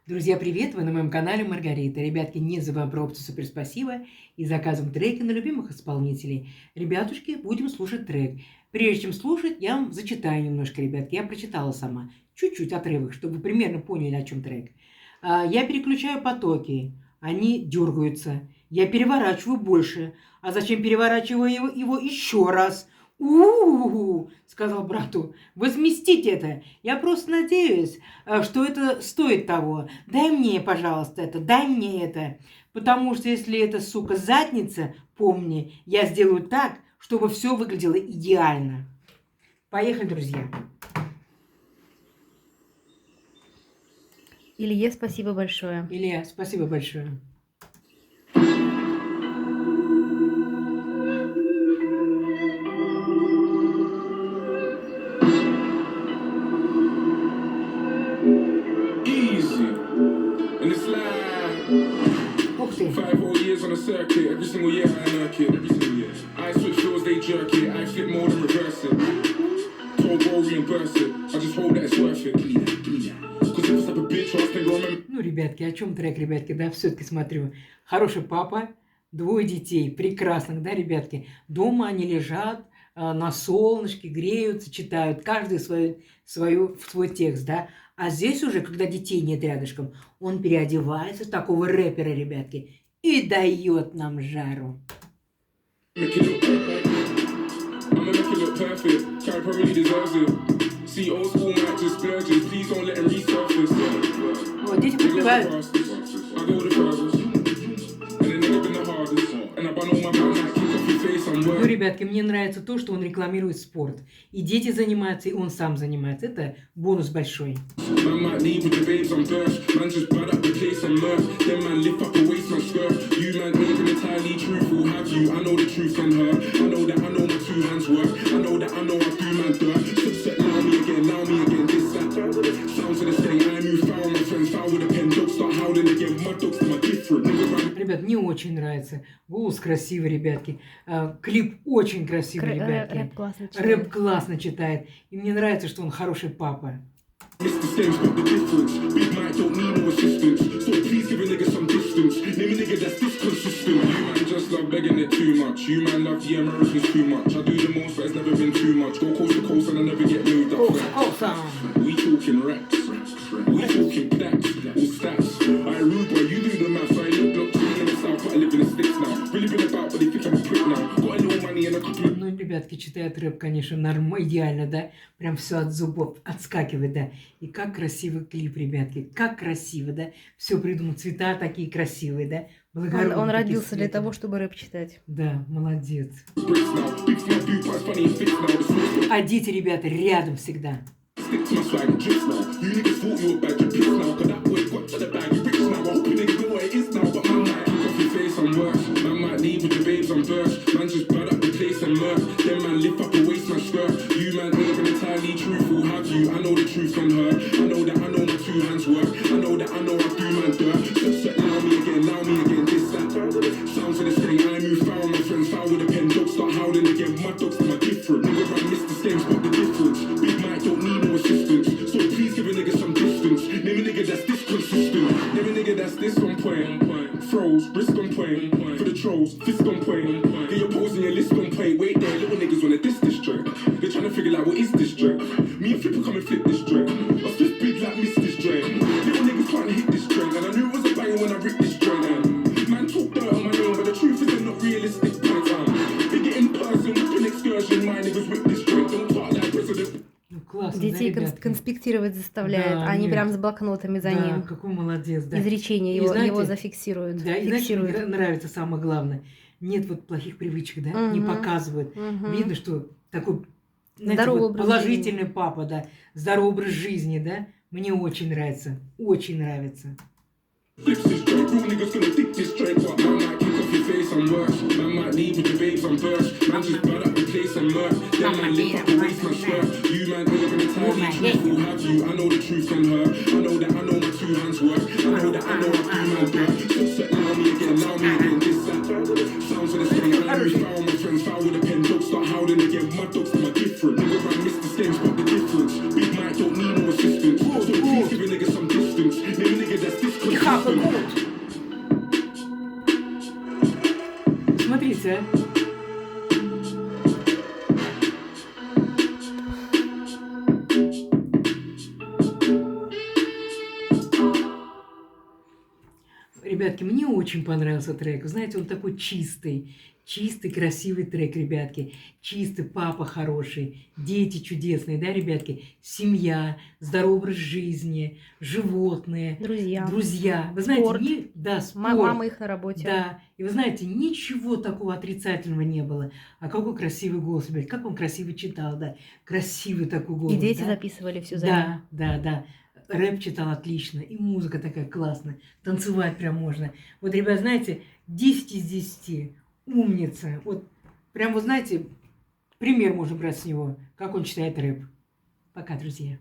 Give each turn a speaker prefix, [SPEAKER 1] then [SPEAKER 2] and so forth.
[SPEAKER 1] Друзья, привет! Вы на моем канале Маргарита. Ребятки, не забываем про опцию «Супер спасибо» и заказываем треки на любимых исполнителей. Ребятушки, будем слушать трек. Прежде чем слушать, я вам зачитаю немножко, ребятки. Я прочитала сама. Чуть-чуть отрывок, чтобы вы примерно поняли, о чем трек. Я переключаю потоки. Они дергаются. Я переворачиваю больше. А зачем переворачиваю его еще раз? У-у-у, сказал брату, возместить это. Я просто надеюсь, что это стоит того. Дай мне, пожалуйста, это, дай мне это. Потому что если это, сука, задница, помни, я сделаю так, чтобы все выглядело идеально. Поехали, друзья.
[SPEAKER 2] Илье спасибо большое.
[SPEAKER 1] Илья, спасибо большое. Ух ты.
[SPEAKER 3] 5 whole years on the circuit, every single year I work it, every single year. I switch floors, they jerk it, I flip more than reverse it. Told bro reimburse it, I just hope that it's worth it. Cause if it's like a bitch, I think remember.
[SPEAKER 1] Ну, ребятки, о чем трек, ребятки, да, все-таки смотрю. Хороший папа, 2 детей, прекрасных, да, ребятки. Дома они лежат на солнышке, греются, читают, каждый свой текст, да. А здесь уже, когда детей нет рядышком, он переодевается в такого рэпера, ребятки, и дает нам жару.
[SPEAKER 3] Make it look perfect. I'ma make it look perfect. Carrie probably deserves it. See, old school might just splurges. Please don't let him resurface.
[SPEAKER 1] Вот, дети подпевают.
[SPEAKER 3] I go the furthest. And the nigga been the hardest. And I bun all my man like kick off your face, I'm
[SPEAKER 1] Ну,
[SPEAKER 3] worth.
[SPEAKER 1] ребятки, мне нравится то, что он рекламирует спорт. И дети занимаются, и он сам занимается. Это бонус большой.
[SPEAKER 3] Man might leave with the babes on birth. Man just bad up the place on mirth. Then man lift up the waist on skirt. You man ain't been entirely truthful, have you? I know the truth from her. I know that I know my 2 hands work. I know that I know I do man dirt. Subset now me again, this that. Sounds of the same. I move foul, my friends foul with a pen. Dogs start howling again. My dogs my different. Nigga run.
[SPEAKER 1] Ребят, мне очень нравится. Голос красивый, ребятки. Клип очень красивый, ребятки.
[SPEAKER 2] Рэп классно читает.
[SPEAKER 1] Рэп классно читает. И мне нравится, что он хороший папа.
[SPEAKER 3] Mr. Stem's got the difference. Big Mike don't need no assistance. So please give a nigga some distance. Name a nigga that's this consistent. You man just love begging it too much. You man love the Americans too much. I do the most, but it's never been too much. Go coast to coast and I never get moved up. We talking racks. We talking plaques. All stats. I rude boy, you do the maths. I look clean in the south, but I live in the sticks now. Really been about, but they think I'm a prick now. Got a little money and a couple of.
[SPEAKER 1] Ну, ребятки, читает рэп, конечно, нормально, идеально, да? Прям все от зубов отскакивает, да? И как красивый клип, ребятки, как красиво, да? Все придумал, цвета такие красивые, да? Благородные
[SPEAKER 2] Он
[SPEAKER 1] такие
[SPEAKER 2] родился для
[SPEAKER 1] цвета.
[SPEAKER 2] того, чтобы рэп читать.
[SPEAKER 1] Да, молодец.
[SPEAKER 3] Bricks now. Big flat boot, but it's funny and fixed now. The source
[SPEAKER 1] А дети, ребята, рядом всегда.
[SPEAKER 3] stick to my swag and tricks now. You niggas thought you were bad, you pissed now. Cause that boy got to the bag, you rich now. I hope you niggas know what it is now. But man might kick off your face, I'm worse. Man might leave with the babes on birth. Man just bad up the place and mirth. Then man lift up the waist, man skirt. You man ain't been entirely truthful, have you? I know the truth from her. I know that I know my 2 hands work. I know that I know I do man dirt. Subset now me again, this that. Sounds of the same, I move foul, my friends foul with a pen. Dogs start howling again, my dogs are different. Nigga run Mr. Stem's got the difference. Big Mike don't need no assistance. So please give a nigga some distance. Name a nigga that's this consistent. Name a nigga that's this on point. Throws, wrist on point. For the trolls, fist on point. Get your pose and your list on point. Wait there, little niggas wanna diss this track. They're trying to figure out what is this track. Me and Flipper come and flip this track. I spit big like miss this track. Little niggas can't hit this track. And I knew it was a banger when I ripped this track. Man talk dirt on my name, but the truth is they're not realistic. Big it in person, with an excursion. My niggas whip this track. Don't talk like president.
[SPEAKER 1] Ну, классно,
[SPEAKER 2] Детей
[SPEAKER 1] да, ребятки?
[SPEAKER 2] конспектировать заставляет,
[SPEAKER 1] Да,
[SPEAKER 2] они
[SPEAKER 1] нет.
[SPEAKER 2] прям с блокнотами за
[SPEAKER 1] Да,
[SPEAKER 2] ним.
[SPEAKER 1] какой молодец, да.
[SPEAKER 2] Изречения
[SPEAKER 1] И
[SPEAKER 2] его,
[SPEAKER 1] знаете,
[SPEAKER 2] его зафиксируют.
[SPEAKER 1] Да, и знаете, что мне
[SPEAKER 2] фиксируют.
[SPEAKER 1] нравится самое главное? Нет вот плохих привычек, да, не
[SPEAKER 2] Мгм.
[SPEAKER 1] показывают.
[SPEAKER 2] Мгм.
[SPEAKER 1] Видно, что такой, знаете,
[SPEAKER 2] Здоровый
[SPEAKER 1] вот
[SPEAKER 2] образ
[SPEAKER 1] положительный папа, да, здоровый образ жизни, да. Мне очень нравится, очень нравится.
[SPEAKER 3] Flips this joint, real niggas gonna dick this joint. But man might kick off your face and worse. Man might leave with the babes on birth. Man just bad up the place and mirth. Then man lift up the waist, man skirt. You man ain't been entirely truthful, have you? I know the truth from her. I know that I know my 2 hands work. I know that I know I do man dirt. Subset now me again, this that. Sounds of the same, I move foul, my friends foul with a pen. Dogs start howling again, my dogs are different. Nigga run Mr. Stem's got the difference. Big Mike don't need no assistance. So please give a nigga some distance. Name a nigga that's
[SPEAKER 1] Ребятки, мне очень понравился трек. Вы знаете, он такой чистый, чистый, красивый трек, ребятки. Чистый, папа хороший, дети чудесные, да, ребятки? Семья, здоровый образ жизни, животные,
[SPEAKER 2] Друзья.
[SPEAKER 1] друзья. Вы знаете,
[SPEAKER 2] Спорт.
[SPEAKER 1] да, спорт.
[SPEAKER 2] Мама их на работе.
[SPEAKER 1] Да, и вы знаете, ничего такого отрицательного не было. А какой красивый голос, ребят, как он красиво читал, да, красивый такой голос.
[SPEAKER 2] И дети
[SPEAKER 1] да?
[SPEAKER 2] записывали все за ним.
[SPEAKER 1] Да. Рэп читал отлично, и музыка такая классная, танцевать прям можно. Вот, ребят, знаете, 10 из 10, умница. Вот прям, вы знаете, пример можно брать с него, как он читает рэп. Пока, друзья.